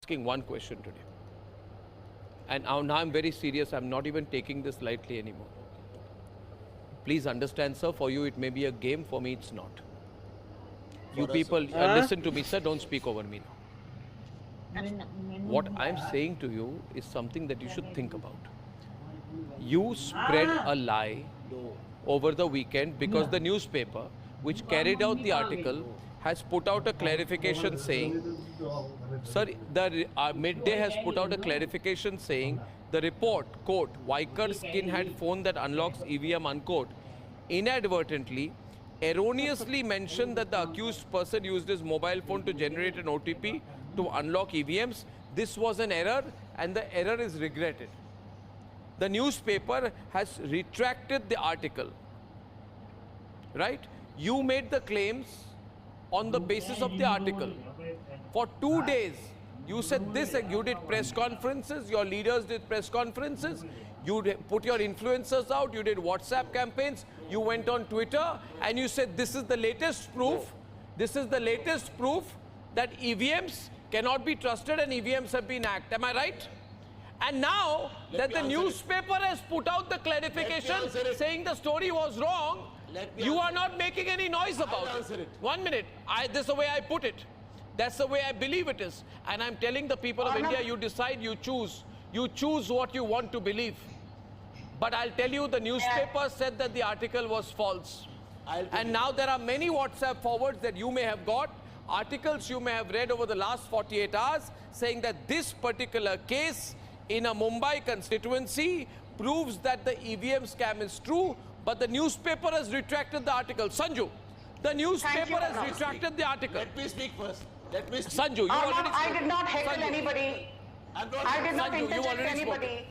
asking one question today. And now I'm very serious. I'm not even taking this lightly anymore. Please understand, sir, for you it may be a game, for me it's not. You people, listen to me, sir, don't speak over me now. What I'm saying to you is something that you should think about. You spread a lie over the weekend because the newspaper, which carried out the article, has put out a clarification saying, sir, the Midday has put out a clarification saying, the report, quote, Viker's skinhead phone that unlocks EVM, unquote, inadvertently, erroneously mentioned that the accused person used his mobile phone to generate an OTP to unlock EVMs. This was an error and the error is regretted. The newspaper has retracted the article, right? You made the claims on the basis of the article. For 2 days, you said this, you did press conferences, your leaders did press conferences, you put your influencers out, you did WhatsApp campaigns, you went on Twitter and you said this is the latest proof, that EVMs cannot be trusted and EVMs have been hacked. Am I right? And now that the newspaper has put out the clarification saying the story was wrong, you are not making any noise about it. 1 minute. This is the way I put it. That's the way I believe it is. And I'm telling the people of India, you decide, you choose. You choose what you want to believe. But I'll tell you, the newspaper said that the article was false. And now there are many WhatsApp forwards that you may have got, articles you may have read over the last 48 hours, saying that this particular case in a Mumbai constituency proves that the EVM scam is true, but the newspaper has retracted the article. Sanju, the newspaper has retracted the article. Let me speak first. Let me speak. Sanju, you already spoke. I did not heckle anybody. I did not interject anybody.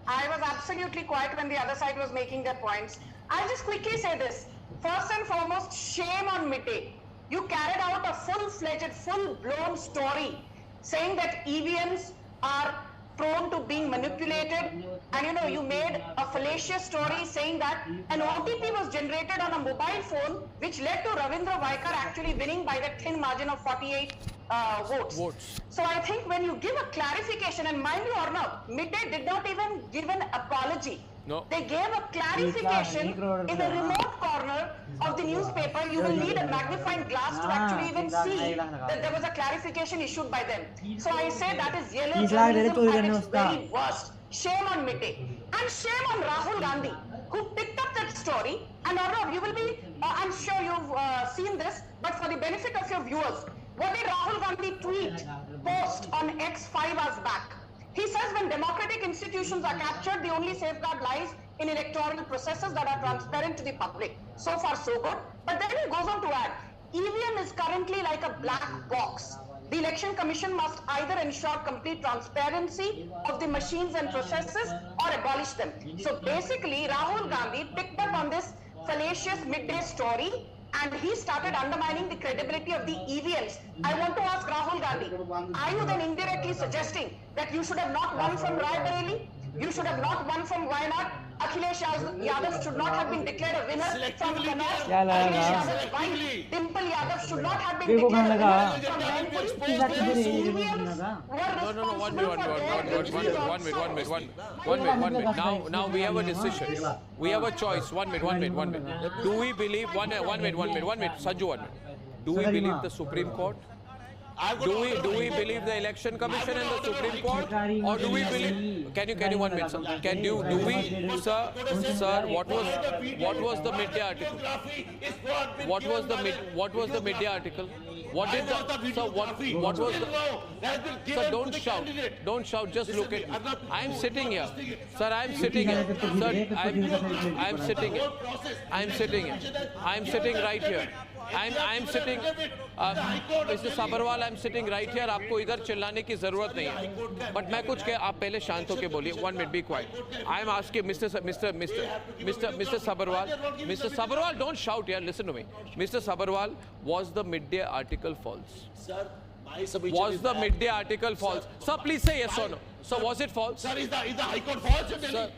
I was absolutely quiet when the other side was making their points. I'll just quickly say this. First and foremost, shame on Midday. You carried out a full-fledged, full-blown story saying that EVMs are prone to being manipulated, and you made a fallacious story saying that an OTP was generated on a mobile phone which led to Ravindra Vaikar actually winning by that thin margin of 48 votes. So I think when you give a clarification, and mind you or not, Midday did not even give an apology. No. They gave a clarification in the remote corner of the newspaper. You will need a magnifying glass to actually even see that there was a clarification issued by them. So I say that is yellow journalism at its very worst. Shame on Midday. And shame on Rahul Gandhi, who picked up that story. And Arnav, you will be, I'm sure you've seen this, but for the benefit of your viewers, what did Rahul Gandhi post on X 5 hours back? He says when democratic institutions are captured, the only safeguard lies in electoral processes that are transparent to the public. So far, so good. But then he goes on to add, EVM is currently like a black box. The Election Commission must either ensure complete transparency of the machines and processes or abolish them. So basically, Rahul Gandhi picked up on this fallacious Midday story and he started undermining the credibility of the EVMs. I want to ask Rahul Gandhi, are you then indirectly suggesting that you should have not won from Raebareli? You should have not won from Wayanad? Akhilesh Yadav should not have been declared a winner from Kannauj. Akhilesh Yadav's wife, Dimple Yadav, should not have been declared a winner from Rampur. EVMs were responsible for One minute. Now we have a decision. We have a choice. 1 minute. Do we believe, one minute, Sanju, 1 minute. Do we believe the Supreme Court? Do we believe the Election Commission and the Supreme Court, or do we believe? Can you 1 minute, sir? Do we, sir? What was the Midday article? What was the Midday article? What did the sir? What was the? Sir, don't shout. Just look at me. I'm sitting here, sir. I'm sitting here, sir. I'm sitting here. I'm sitting right here. I'm sitting, Mr. Sabharwal, I'm sitting right here. आपको इधर चिल्लाने की जरूरत नहीं है. But मैं कुछ कह, आप पहले शांत होके बोलिए. 1 minute, be quiet. I'm asking Mr. Sabharwal, don't shout here. Listen to me. Mr. Sabharwal, was the Midday article false? Sir, was the Midday article false? Sir, please say yes or no. Sir, was it false? Sir, is the High Court false? Sir,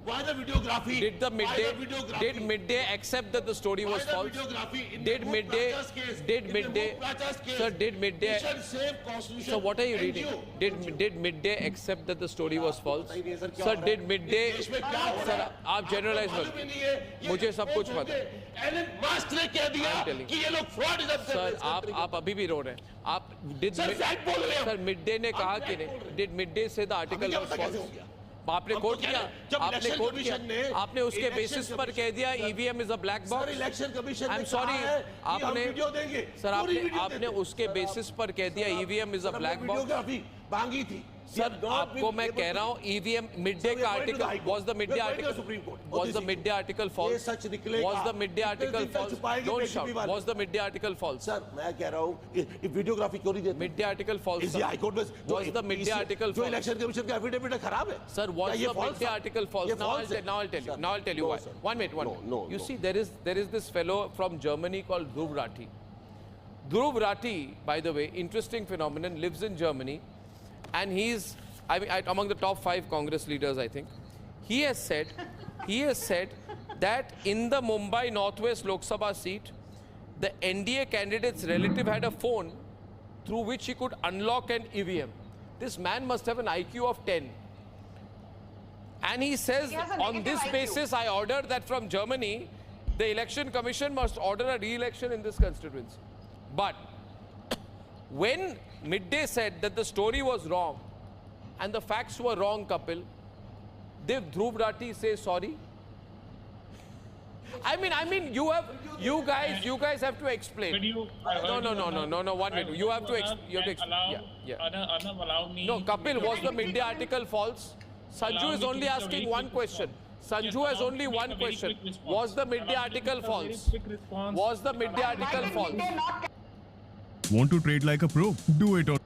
Why the videography? Did the Why midday? the videography? Did midday accept that the story Why was the false? videography in Did the midday? Pracha's case? Did In the midday? Pracha's case, Sir, did midday? Mission Save Constitution. So what are you reading? NGO. Did midday accept that the story was false? पता ही नहीं है, sir, क्या Sir, हो रहा did है? midday? इस देश में क्या हो Sir, रहा है? आप generalize आपको मत मालूम ही नहीं है, ये मुझे सब कुछ रिपोर्ट पता है। होंगे। एलन मस्क ने कह दिया I'm telling कि ये लोग fraudism कर रहे सर हैं इस country आप अभी भी रो रहे हैं आप डिड Sir, fact बोल रहे हैं। सर मिडडे ने कहा कि fact बोल रहे नहीं हैं। डिड मिडडे से द आर्टिकल क्या वाज पता कैसे हो फॉल्स गया? आपने हम तो कोट कह किया रहे हैं, जब आपने election कोट किया commission ने- आपने उसके election बेसिस पर commission कह दिया ने- EVM is a black sir box election commission I am ने सॉरी कहा है कि हम आपने वीडियो देंगे सर पूरी आपने वीडियो आपने देंगे। उसके बेसिस पर कह दिया EVM is a black box videography मांगी थी सर आपको मैं कह रहा हूँ ईवीएम मिडडे का article was the midday article was the midday article false सच निकलेगा was the midday article false don't shout was the midday article false sir मैं कह रहा हूँ ये वीडियोग्राफी क्यों नहीं देते midday article false इसी हाई कोर्ट में was the midday article जो false इलेक्शन कमीशन का एफिडेविट है खराब है Sir, was क्या ये the false midday है? article false? ये Now false है? I'll tell you. Sir, Now I'll tell you no, why. sir. One minute. No. You see, there is this fellow from Germany called Dhruv Rathi. Dhruv Rathi, by the way, interesting phenomenon, lives in Germany, and he's among the top 5 Congress leaders, I think. He has said that in the Mumbai Northwest Lok Sabha seat, the NDA candidate's relative had a phone through which he could unlock an EVM. This man must have an IQ of 10. And he says, He has a on negative this IQ. basis, I order that from Germany, the election commission must order a re-election in this constituency. But when Midday said that the story was wrong and the facts were wrong, Kapil, did Dhruv Rathi say sorry? I mean, you guys have to explain. Could you, No. 1 minute. You have to explain. Yeah. Arnab, allow me. No, Kapil, was the midday article false? Sanju is only asking one question. Sanju has only one question. Was the midday article false? Was the midday article false? Midday not Want to trade like a pro? Do it or